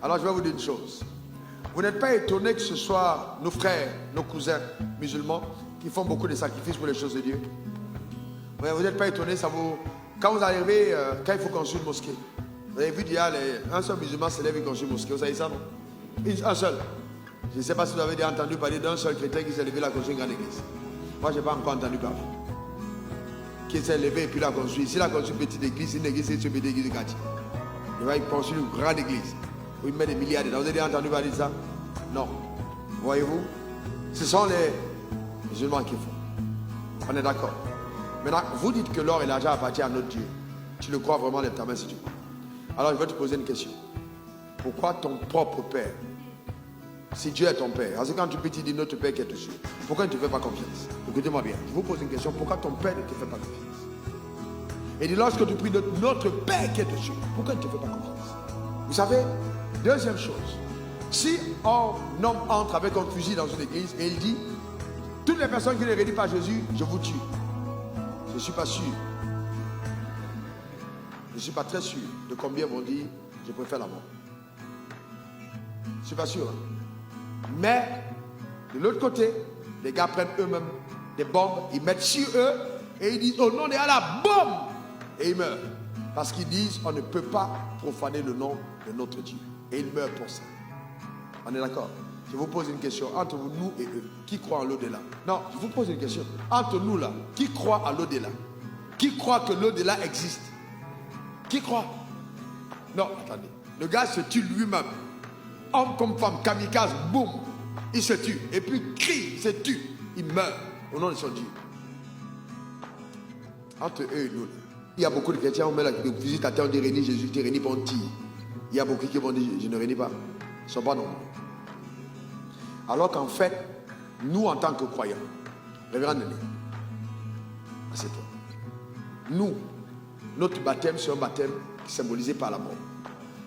Alors je vais vous dire une chose. Vous n'êtes pas étonné que ce soit nos frères, nos cousins musulmans qui font beaucoup de sacrifices pour les choses de Dieu. Vous n'êtes pas étonné, ça vous... Quand vous arrivez, quand il faut construire une mosquée, vous avez vu, il y a un seul musulman se lève et construit une mosquée. Vous savez ça, non? Un seul. Je ne sais pas si vous avez déjà entendu parler d'un seul chrétien qui s'est levé à construire une grande église. Moi, je n'ai pas encore entendu parler. Qui s'est levé et puis l'a construit. S'il a construit une petite église, c'est une église, c'est une petite église de quartier. Il va construire une grande église où il met des milliards dedans. Vous avez déjà entendu parler de ça? Non. Voyez-vous? Ce sont les musulmans qui font. On est d'accord. Maintenant, vous dites que l'or et l'argent appartiennent à notre Dieu. Tu le crois vraiment de ta main si tu crois. Alors, je vais te poser une question. Pourquoi ton propre père, si Dieu est ton père, parce que quand tu peux te dire notre père qui est dessus, pourquoi il ne te fait pas confiance? Écoutez-moi bien. Je vous pose une question. Pourquoi ton père ne te fait pas confiance? Et dit, lorsque tu pries notre père qui est dessus, pourquoi il ne te fait pas confiance? Vous savez, deuxième chose. Si un homme entre avec un fusil dans une église et il dit, toutes les personnes qui ne réunis pas Jésus, je vous tue. Je ne suis pas sûr. Je ne suis pas très sûr de combien vont dire, je préfère la mort. Je ne suis pas sûr. Hein? Mais, de l'autre côté, les gars prennent eux-mêmes des bombes, ils mettent sur eux et ils disent, au nom de Allah, bombe! Et ils meurent. Parce qu'ils disent, on ne peut pas profaner le nom de notre Dieu. Et ils meurent pour ça. On est d'accord? Je vous pose une question. Entre nous et eux, qui croit en l'au-delà? Non, je vous pose une question. Entre nous là, qui croit à l'au-delà? Qui croit que l'au-delà existe? Qui croit? Non, attendez. Le gars se tue lui-même. Homme comme femme, kamikaze, boum. Il se tue. Et puis crie, il se tue. Il meurt au nom de son Dieu. Entre eux et nous, là, il y a beaucoup de chrétiens, on met la visite à terre, on dit réunis Jésus, tu réunis pas, on tire. Il y a beaucoup qui vont dire je ne réunis pas. Ils ne sont pas nombreux. Alors qu'en fait, nous en tant que croyants, révérend Néné, c'est toi. Nous, notre baptême, c'est un baptême symbolisé par la mort.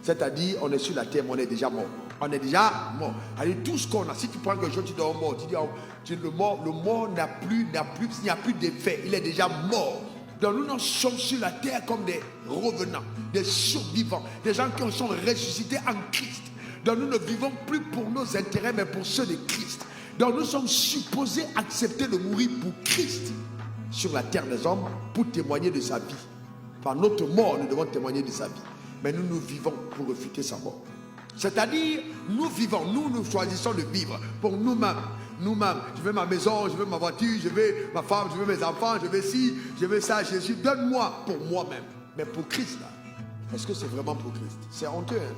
C'est-à-dire, on est sur la terre, mais on est déjà mort. On est déjà mort. Allez, tout ce qu'on a, si tu prends quelque chose, tu dors mort. Tu dis, le mort n'a plus, il n'y a plus d'effet. Il est déjà mort. Donc nous sommes sur la terre comme des revenants, des survivants, des gens qui sont ressuscités en Christ. Donc nous ne vivons plus pour nos intérêts, mais pour ceux de Christ. Donc nous sommes supposés accepter de mourir pour Christ sur la terre des hommes pour témoigner de sa vie. Par notre mort, nous devons témoigner de sa vie. Mais nous vivons pour refuter sa mort. C'est-à-dire, nous vivons, nous choisissons de vivre pour nous-mêmes. Nous-mêmes, je veux ma maison, je veux ma voiture, je veux ma femme, je veux mes enfants, je veux ci, je veux ça, Jésus, donne-moi pour moi-même. Mais pour Christ, là, est-ce que c'est vraiment pour Christ? C'est honteux, hein?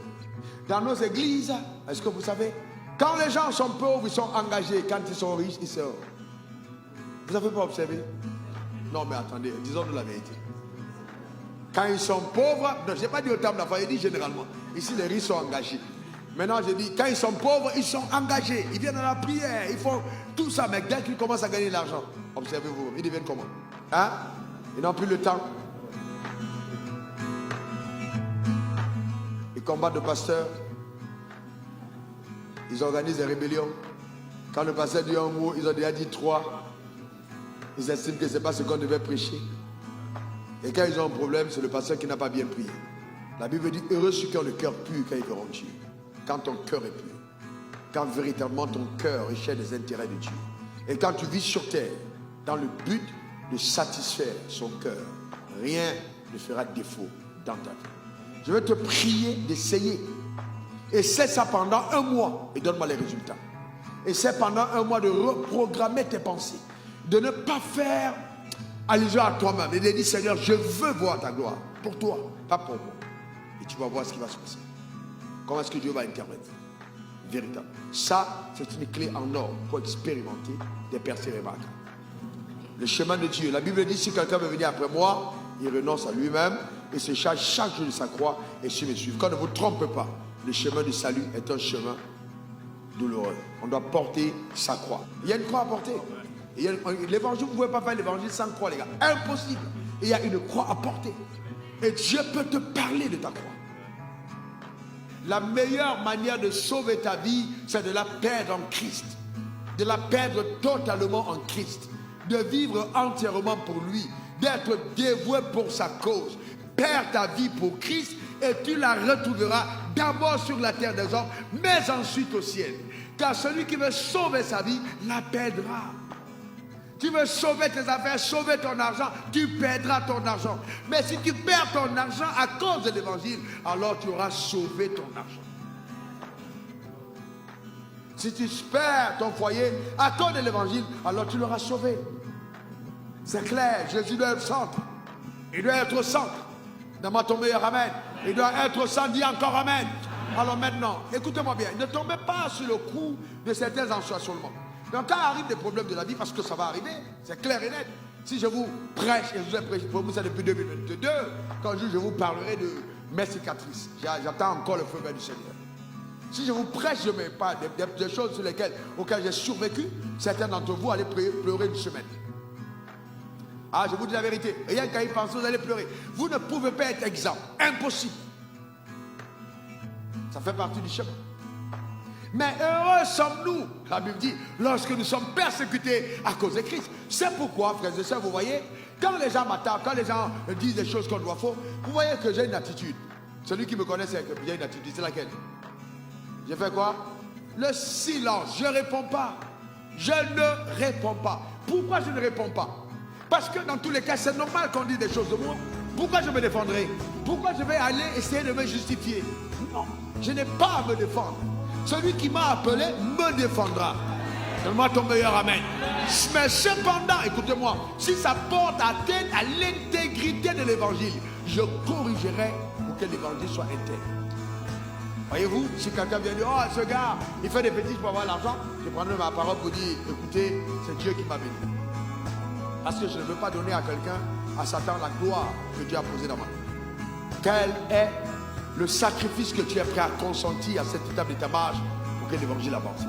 Dans nos églises, est-ce que vous savez, quand les gens sont pauvres, ils sont engagés. Quand ils sont riches, ils sont... Vous n'avez pas observé? Non, mais attendez, disons-nous la vérité. Quand ils sont pauvres, je n'ai pas dit au terme d'affaires, il dit généralement. Ici, les riches sont engagés. Maintenant, je dis, quand ils sont pauvres, ils sont engagés. Ils viennent à la prière, ils font tout ça. Mais dès qu'ils commencent à gagner de l'argent, observez-vous, ils deviennent comment? Hein? Ils n'ont plus le temps. Ils combattent le pasteur. Ils organisent des rébellions. Quand le pasteur dit un mot, ils ont déjà dit 3. Ils estiment que ce n'est pas ce qu'on devait prêcher. Et quand ils ont un problème, c'est le pasteur qui n'a pas bien prié. La Bible dit, heureux ceux qui ont le cœur pur quand ils verront Dieu. Quand ton cœur est pur. Quand véritablement ton cœur recherche les intérêts de Dieu. Et quand tu vis sur terre, dans le but de satisfaire son cœur, rien ne fera défaut dans ta vie. Je vais te prier d'essayer. Essaie ça pendant un mois et donne-moi les résultats. Essaie pendant un mois de reprogrammer tes pensées. De ne pas faire allusion à toi-même et de dire, Seigneur, je veux voir ta gloire. Pour toi, pas pour moi. Et tu vas voir ce qui va se passer. Comment est-ce que Dieu va intervenir? Véritable. Ça, c'est une clé en or pour expérimenter des percées remarquables. Le chemin de Dieu. La Bible dit, si quelqu'un veut venir après moi, il renonce à lui-même et se charge chaque jour de sa croix et suit me suivre. Quand ne vous trompez pas, le chemin du salut est un chemin douloureux. On doit porter sa croix. Il y a une croix à porter. L'évangile, vous ne pouvez pas faire l'évangile sans croix, les gars. Impossible. Il y a une croix à porter. Et Dieu peut te parler de ta croix. La meilleure manière de sauver ta vie, c'est de la perdre en Christ. De la perdre totalement en Christ. De vivre entièrement pour lui. D'être dévoué pour sa cause. Perds ta vie pour Christ et tu la retrouveras d'abord sur la terre des hommes, mais ensuite au ciel. Car celui qui veut sauver sa vie la perdra. Tu veux sauver tes affaires, sauver ton argent, tu perdras ton argent. Mais si tu perds ton argent à cause de l'évangile, alors tu auras sauvé ton argent. Si tu perds ton foyer à cause de l'évangile, alors tu l'auras sauvé. C'est clair, Jésus doit être au centre. Il doit être au centre. Demande ton meilleur amen. Il doit être au centre, dis encore amen. Alors maintenant, écoutez-moi bien, ne tombez pas sur le coup de certains ensoleillements. Donc quand arrivent des problèmes de la vie, parce que ça va arriver, c'est clair et net. Si je vous prêche, et je vous ai prêché pour vous ça depuis 2022, quand je vous parlerai de mes cicatrices, j'attends encore le feu vert du Seigneur. Si je vous prêche, je ne mets pas des choses auxquelles j'ai survécu, certains d'entre vous allez pleurer une semaine. Ah, je vous dis la vérité, rien qu'à y penser, vous allez pleurer. Vous ne pouvez pas être exempt, impossible. Ça fait partie du chemin. Mais heureux sommes-nous, la Bible dit, lorsque nous sommes persécutés à cause de Christ. C'est pourquoi, frères et sœurs, vous voyez, quand les gens m'attaquent, quand les gens disent des choses qu'on doit faire, vous voyez que j'ai une attitude. Celui qui me connaît, c'est que j'ai une attitude. C'est laquelle? J'ai fait quoi? Le silence. Je ne réponds pas. Je ne réponds pas. Pourquoi je ne réponds pas? Parce que dans tous les cas, c'est normal qu'on dise des choses de moi. Pourquoi je me défendrai? Pourquoi je vais aller essayer de me justifier? Non, je n'ai pas à me défendre. Celui qui m'a appelé me défendra. Donne-moi ton meilleur amen. Mais cependant, écoutez-moi, si ça porte atteinte à l'intégrité de l'évangile, je corrigerai pour que l'évangile soit intègre. Voyez-vous, si quelqu'un vient dire, oh ce gars, il fait des bêtises pour avoir l'argent, je prendrai ma parole pour dire, écoutez, c'est Dieu qui m'a béni. Parce que je ne veux pas donner à quelqu'un, à Satan, la gloire que Dieu a posée dans ma main. Quel est le sacrifice que tu es prêt à consentir à cette étape de ta marche pour que l'évangile avance?